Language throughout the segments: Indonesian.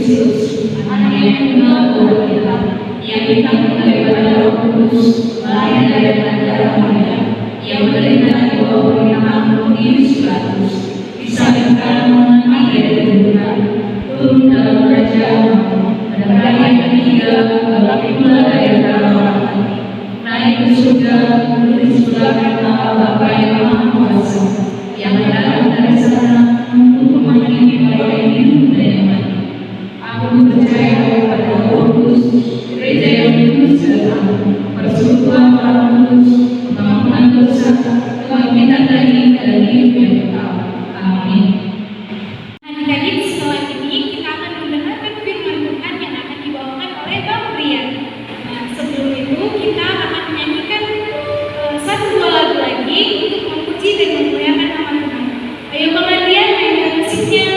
Kristus, anak yang tunggal dari kita, yang ditanggung daripada Roh Kudus, lahir daripada darah Maria, yang menderita di bawah pemerintahan Pontius Pilatus, disalibkan, mati dan dikuburkan, turun dalam kerajaan Allah, pada hari yang ketiga bangkit pula dari antara orang mati, naik ke surga, duduk di sebelah kanan Allah Bapa yang Maha Kuasa, yang datang dari sana untuk menghakimi baik yang hidup dan yang mati. Aku percaya kepada Roh Kudus, gereja yang kudus dan aman, persekutuan para kudus, pengampunan dosa, kebangkitan dari dan hidup yang kekal. Amin. Adik-adik, setelah ini kita akan mendengarkan firman Tuhan yang akan dibawakan oleh Bang Brian. Nah, sebelum itu kita akan menyanyikan satu dua lagu lagi untuk memuji dan memuliakan nama Tuhan. Ayo Bang Brian, mainkan musiknya.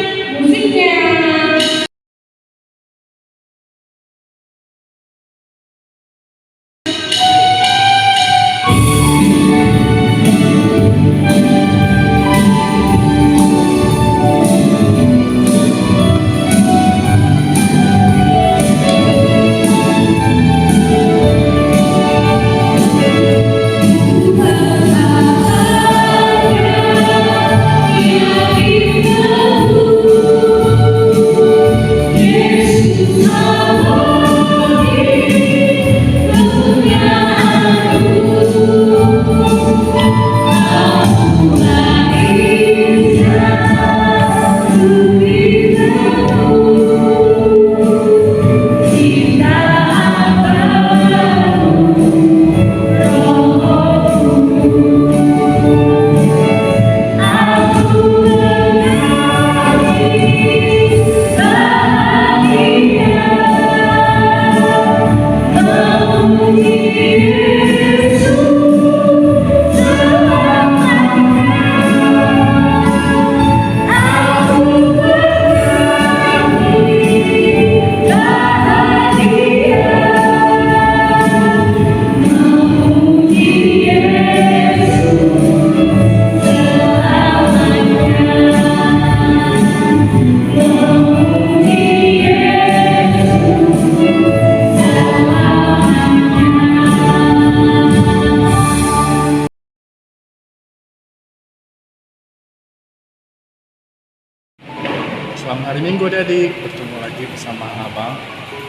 Selamat hari Minggu adik, bertemu lagi bersama Abang.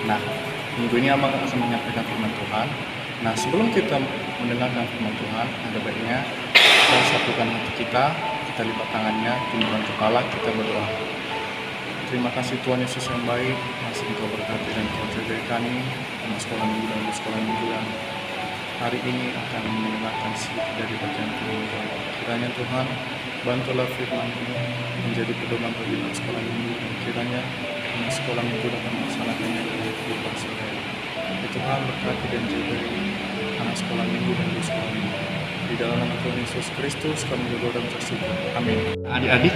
Nah, minggu ini Abang akan menyampaikan firman Tuhan. Nah, sebelum kita mendengarkan firman Tuhan, ada baiknya kita satukan hati kita lipat tangannya, tundukkan kepala, kita berdoa. Terima kasih Tuhan Yesus yang baik, masih Engkau berkati dan Engkau jagai kami, anak sekolah minggu dan sekolah minggu yang hari ini akan mendengarkan sedikit dari bagian firman Tuhan. Kiranya Tuhan, bantulah firman ini menjadi pedoman bagi anak sekolah minggu, dan kiranya anak sekolah minggu dapat melaksanakannya dengan kehidupan sehari-hari. Tuhan berkati dan jagai anak sekolah minggu dan di sekolah minggu. Di dalam nama Tuhan Yesus Kristus kami berdoa dan bersyukur. Amin. Adik-adik,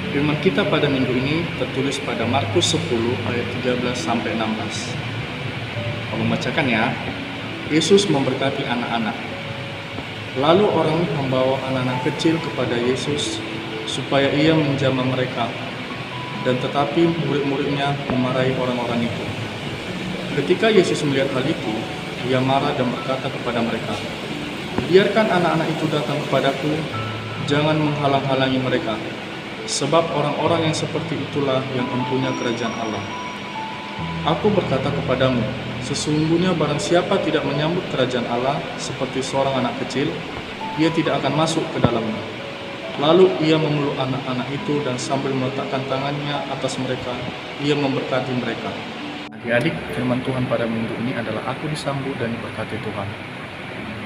firman kita pada minggu ini tertulis pada Markus 10 ayat 13 sampai 16. Aku membacakan ya. Yesus memberkati anak-anak. Lalu orang membawa anak-anak kecil kepada Yesus supaya ia menjamah mereka, dan tetapi murid-muridnya memarahi orang-orang itu. Ketika Yesus melihat hal itu, ia marah dan berkata kepada mereka, "Biarkan anak-anak itu datang kepadaku, jangan menghalang-halangi mereka, sebab orang-orang yang seperti itulah yang mempunyai kerajaan Allah. Aku berkata kepadamu, sesungguhnya barang siapa tidak menyambut kerajaan Allah seperti seorang anak kecil, ia tidak akan masuk ke dalamnya." Lalu ia memeluk anak-anak itu dan sambil meletakkan tangannya atas mereka, ia memberkati mereka. Adik-adik, firman Tuhan pada minggu ini adalah aku disambut dan diberkati Tuhan,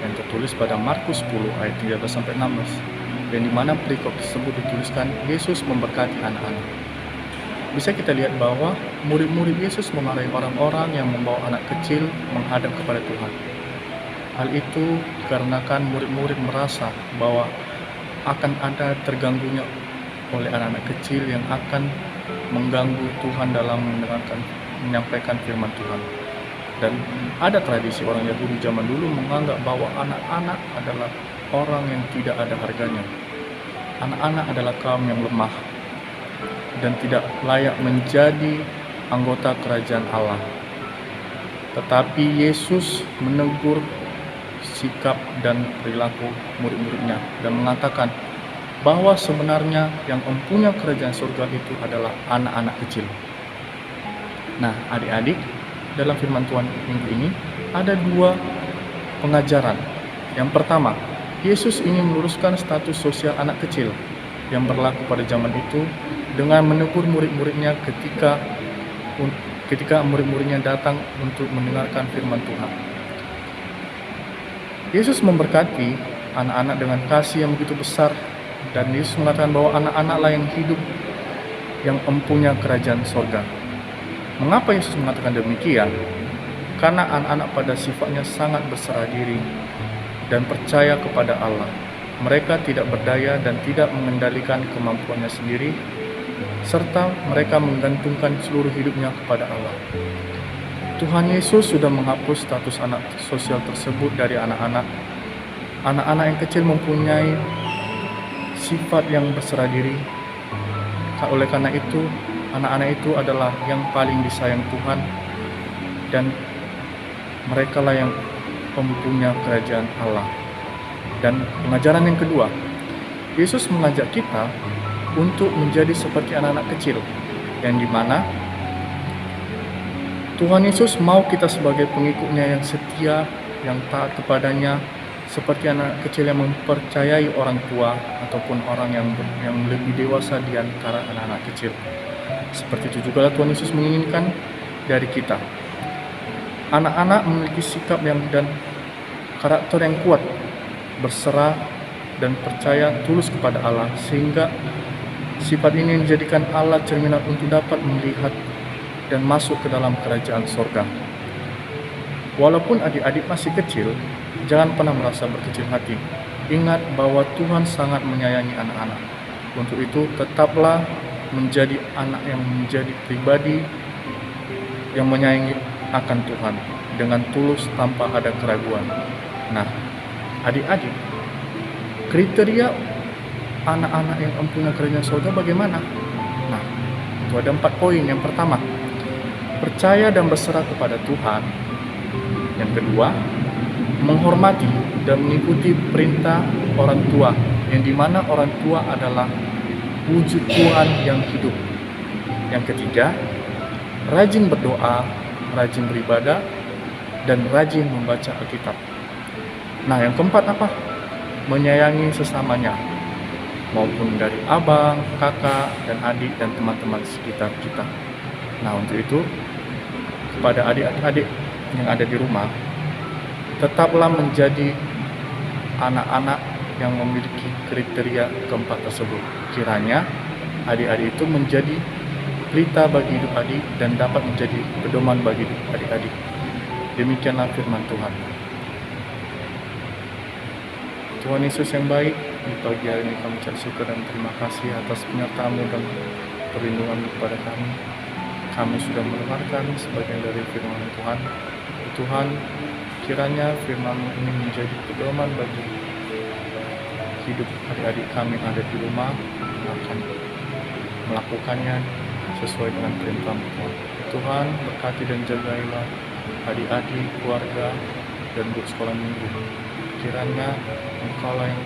yang tertulis pada Markus 10 ayat 13 sampai 16, dan di mana perikop tersebut dituliskan Yesus memberkati anak-anak. Bisa kita lihat bahwa murid-murid Yesus memarahi orang-orang yang membawa anak kecil menghadap kepada Tuhan. Hal itu dikarenakan murid-murid merasa bahwa akan ada terganggunya oleh anak-anak kecil yang akan mengganggu Tuhan dalam menyampaikan firman Tuhan. Dan ada tradisi orang Yahudi zaman dulu menganggap bahwa anak-anak adalah orang yang tidak ada harganya. Anak-anak adalah kaum yang lemah dan tidak layak menjadi anggota kerajaan Allah. Tetapi Yesus menegur sikap dan perilaku murid-muridnya dan mengatakan bahwa sebenarnya yang mempunyai kerajaan surga itu adalah anak-anak kecil. Nah, adik-adik, dalam firman Tuhan minggu ini ada dua pengajaran. Yang pertama, Yesus ingin meluruskan status sosial anak kecil yang berlaku pada zaman itu dengan menegur murid-muridnya ketika murid-muridnya datang untuk mendengarkan firman Tuhan. Yesus memberkati anak-anak dengan kasih yang begitu besar, dan Yesus mengatakan bahwa anak-anaklah yang hidup yang mempunyai kerajaan sorga. Mengapa Yesus mengatakan demikian? Karena anak-anak pada sifatnya sangat berserah diri dan percaya kepada Allah. Mereka tidak berdaya dan tidak mengendalikan kemampuannya sendiri, serta mereka menggantungkan seluruh hidupnya kepada Allah. Tuhan Yesus sudah menghapus status anak sosial tersebut dari anak-anak. Anak-anak yang kecil mempunyai sifat yang berserah diri. Oleh karena itu, anak-anak itu adalah yang paling disayang Tuhan, dan merekalah yang mempunyai kerajaan Allah. Dan pengajaran yang kedua, Yesus mengajak kita untuk menjadi seperti anak-anak kecil, yang dimana Tuhan Yesus mau kita sebagai pengikutnya yang setia, yang taat kepadanya, seperti anak kecil yang mempercayai orang tua ataupun orang yang lebih dewasa di antara anak-anak kecil. Seperti itu juga Tuhan Yesus menginginkan dari kita. Anak-anak memiliki sikap dan karakter yang kuat, berserah dan percaya tulus kepada Allah, sehingga sifat ini menjadikan Allah cerminan untuk dapat melihat dan masuk ke dalam kerajaan sorga. Walaupun adik-adik masih kecil, jangan pernah merasa berkecil hati. Ingat bahwa Tuhan sangat menyayangi anak-anak. Untuk itu, tetaplah menjadi anak yang menjadi pribadi yang menyayangi akan Tuhan dengan tulus tanpa ada keraguan. Nah, adik-adik, kriteria anak-anak yang mempunyai kerajaan surga bagaimana? Nah, itu ada 4 poin. Yang pertama, percaya dan berserah kepada Tuhan. Yang kedua, menghormati dan mengikuti perintah orang tua, yang dimana orang tua adalah wujud Tuhan yang hidup. Yang ketiga, rajin berdoa, rajin beribadah, dan rajin membaca Alkitab. Nah, yang keempat apa? Menyayangi sesamanya, maupun dari abang, kakak, dan adik, dan teman-teman sekitar kita. Nah, untuk itu, kepada adik-adik yang ada di rumah, tetaplah menjadi anak-anak yang memiliki kriteria keempat tersebut. Kiranya adik-adik itu menjadi pelita bagi hidup adik dan dapat menjadi pedoman bagi hidup adik-adik. Demikianlah firman Tuhan. Tuhan Yesus yang baik, di pagi hari ini kami ucap syukur dan terima kasih atas penyertaan-Mu dan perlindungan-Mu kepada kami. Kami sudah mendengarkan sebagian dari firman Tuhan. Tuhan, kiranya firman-Mu ini menjadi pedoman bagi hidup adik-adik kami yang ada di rumah, akan melakukannya sesuai dengan perintah-Mu Tuhan. Tuhan, berkati dan jagailah adik-adik, keluarga, dan guru sekolah minggu. Kiranya Engkau yang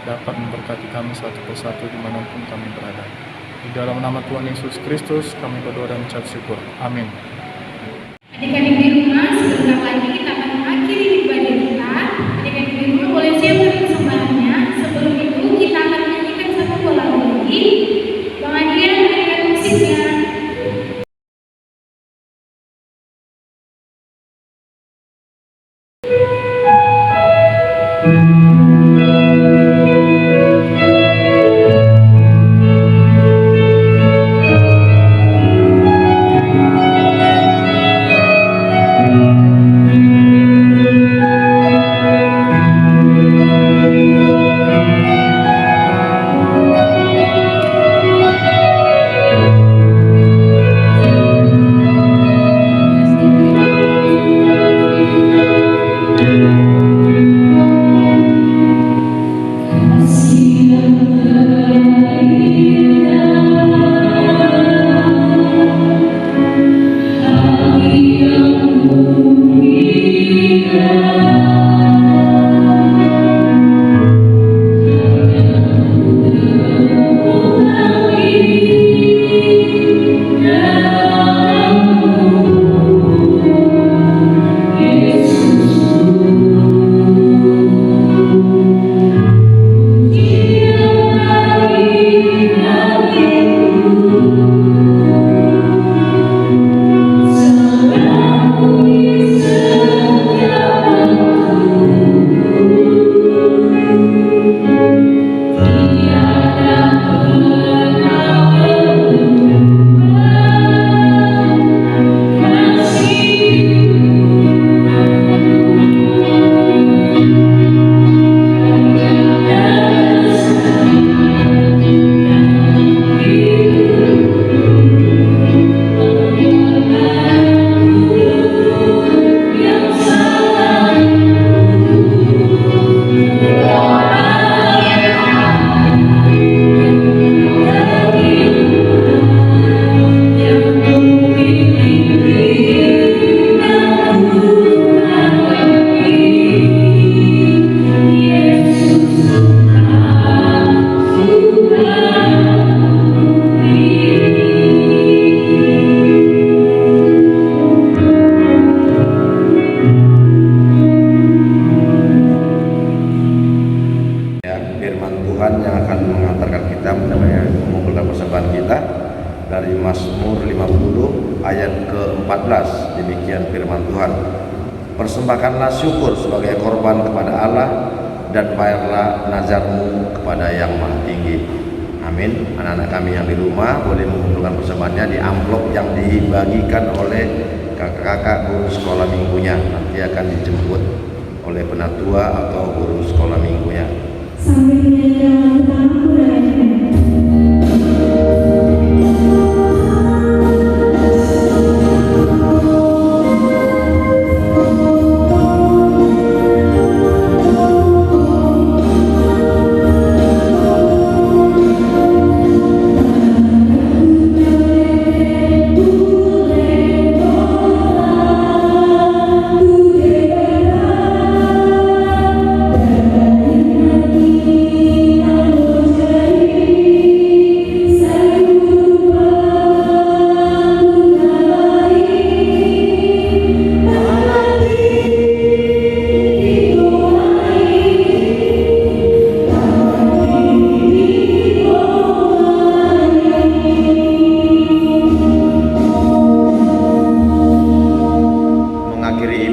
dapat memberkati kami satu persatu dimanapun kami berada. Di dalam nama Tuhan Yesus Kristus kami berdoa dan mengucap syukur. Amin. Adik-adik di rumah, sebentar lagi kita akan mengakhiri ibadah kita. Adik-adik di rumah boleh siapkan persembahannya. Sebelum itu kita akan menyanyikan satu lagu lagi. Bang Adrian, mainkan musiknya. Mazmur 50 ayat ke-14. Demikian firman Tuhan. Persembahkanlah syukur sebagai korban kepada Allah dan bayarlah nazarmu kepada Yang Maha Tinggi. Amin. Anak-anak kami yang di rumah boleh mengumpulkan persembahannya di amplop yang dibagikan oleh kakak-kakak guru sekolah minggunya. Nanti akan dijemput oleh penatua atau guru sekolah minggunya. Sambil menyanyikan lagu pertama,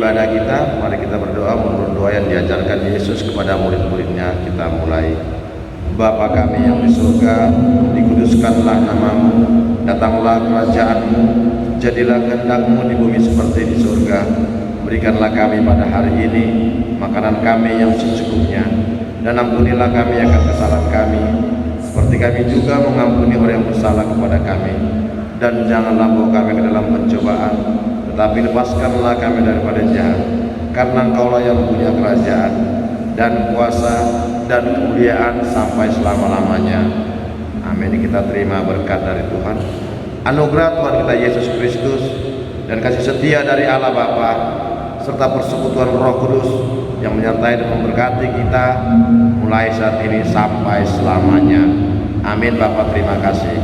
ibadah kita, mari kita berdoa menurut doa yang diajarkan Yesus kepada murid-muridnya. Kita mulai. Bapa kami yang di surga, dikuduskanlah namamu, datanglah kerajaanmu, jadilah kehendak-Mu di bumi seperti di surga. Berikanlah kami pada hari ini makanan kami yang secukupnya, dan ampunilah kami akan kesalahan kami, seperti kami juga mengampuni orang yang bersalah kepada kami. Dan janganlah bawa kami ke dalam pencobaan, tetapi lepaskanlah kami daripada jahat, karena Engkaulah yang punya kerajaan dan kuasa dan kemuliaan sampai selama-lamanya. Amin. Kita terima berkat dari Tuhan, anugerah Tuhan kita Yesus Kristus, dan kasih setia dari Allah Bapa, serta persekutuan Roh Kudus yang menyertai dan memberkati kita mulai saat ini sampai selamanya. Amin. Bapa, terima kasih.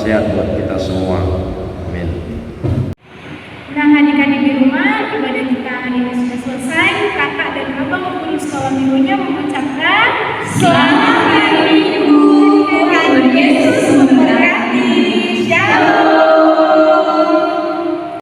Sehat buat kita semua. Amin. Nah, adik-adik di rumah, ibadah kita hari ini sudah selesai. Kakak dan abang guru sekolah minggunya